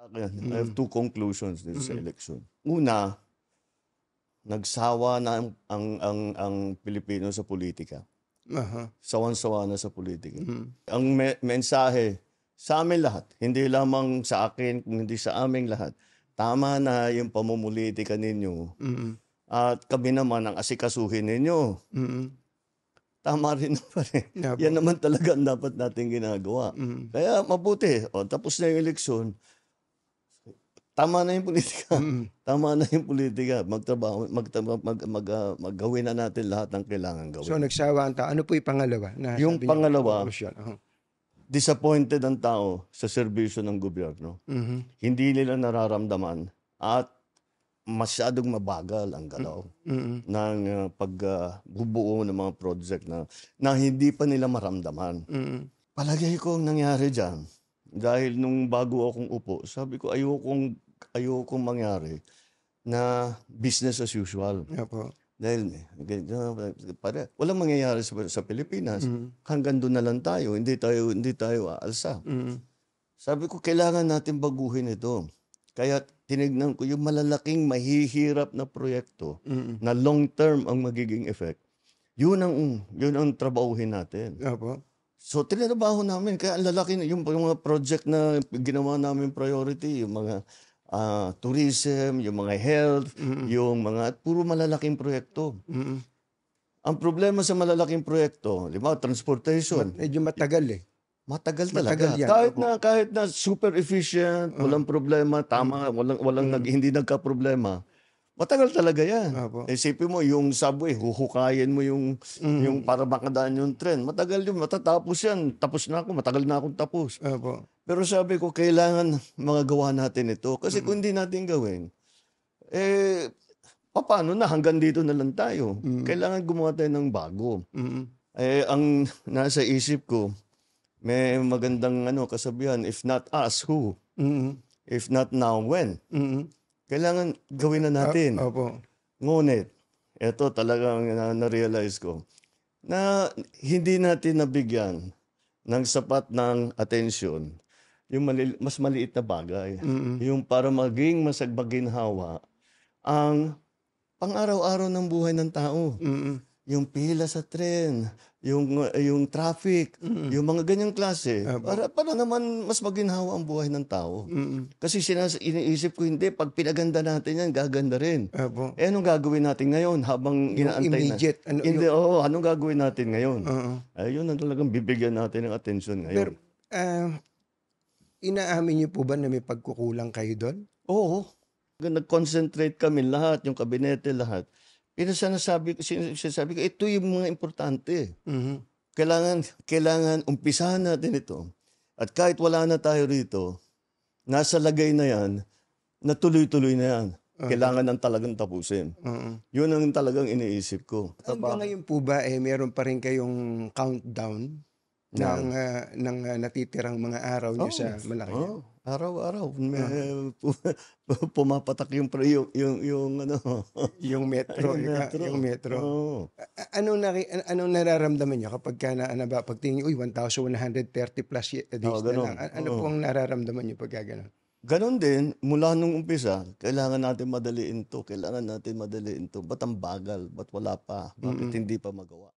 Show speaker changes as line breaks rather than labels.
I have two conclusions dito sa eleksyon. Una, nagsawa na ang Pilipino sa politika. Sawan-sawa na sa politika. Ang mensahe sa amin lahat, hindi lamang sa akin, kundi sa aming lahat, tama na yung pamumulitika ninyo. At kami naman ang asikasuhin ninyo. Tama rin naman eh. Yan naman talaga ang dapat natin ginagawa. Kaya mabuti. Tapos na yung eleksyon. Tama na yung politika. Tama na yung politika. Magtrabaho, maggawin na natin lahat ng kailangan gawin.
So nagsawa ang tao. Ano po yung pangalawa?
Yung pangalawa, disappointed ang tao sa serbisyo ng gobyerno. Hindi nila nararamdaman at masyadong mabagal ang galaw ng pagbubuo ng mga project na hindi pa nila maramdaman. Palagay ko ang nangyari dyan, dahil nung bago akong upo, sabi ko ayokong mangyari na business as usual. Dahil walang mangyayari sa Pilipinas. Hanggang doon na lang tayo. Hindi tayo aalsa. Sabi ko, kailangan natin baguhin ito. Kaya tinignan ko yung malalaking mahihirap na proyekto na long-term ang magiging effect. Yun ang trabahuhin natin. So tinatrabaho namin. Kaya ang lalaki, yung mga project na ginawa namin priority, yung mga tourism, yung mga health, yung mga puro malalaking proyekto. Ang problema sa malalaking proyekto, transportation.
Medyo matagal eh.
Matagal talaga. Kahit na super efficient, walang problema, tama, hindi nagka-problema. Matagal talaga yan. Isipin mo, yung subway, huhukayin mo yung para makadaan yung tren. Matagal yun, matatapos yan. Tapos na ako, matagal na akong tapos. Pero sabi ko, kailangan magagawa natin ito. Kasi kung hindi natin gawin, paano na, hanggang dito na lang tayo. Kailangan gumawa tayo ng bago. Ang nasa isip ko, may magandang kasabihan, if not us, who? If not now, when? Kailangan gawin na natin. Ngunit, ito talagang na-realize ko, na hindi natin nabigyan ng sapat ng atensyon yung mas maliit na bagay. Yung para maging masagbaginhawa ang pang-araw-araw ng buhay ng tao. Yung pila sa tren, yung traffic, yung mga ganyang klase, para naman mas maginhawa ang buhay ng tao. Kasi iniisip ko, hindi, pag pinaganda natin yan, gaganda rin. Anong gagawin natin ngayon habang inaantay
immediate,
na? Anong gagawin natin ngayon? Ayun ang talagang bibigyan natin ng atensyon ngayon.
Pero, inaamin niyo po ba na may pagkukulang kayo doon?
Oo. Nag-concentrate kami lahat, yung kabinete lahat. Sinasabi ko, ito yung mga importante. Kailangan umpisahan natin ito. At kahit wala na tayo rito, nasa lagay na yan, na tuloy-tuloy na yan. Kailangan ng talagang tapusin. Yun ang talagang iniisip ko.
Hanggang ngayon po ba, meron pa rin kayong countdown ng natitirang mga araw niyo sa Malacanang?
Araw-araw. Pumapatak yung
metro. Yung metro. Anong nararamdaman niyo kapag pagtingin, 1,130 plus days na lang? Ano po ang nararamdaman niyo pag gano'n?
Ganon din, mula nung umpisa, kailangan natin madaliin to. Ba't ang bagal? Ba't wala pa? Bakit hindi pa magawa?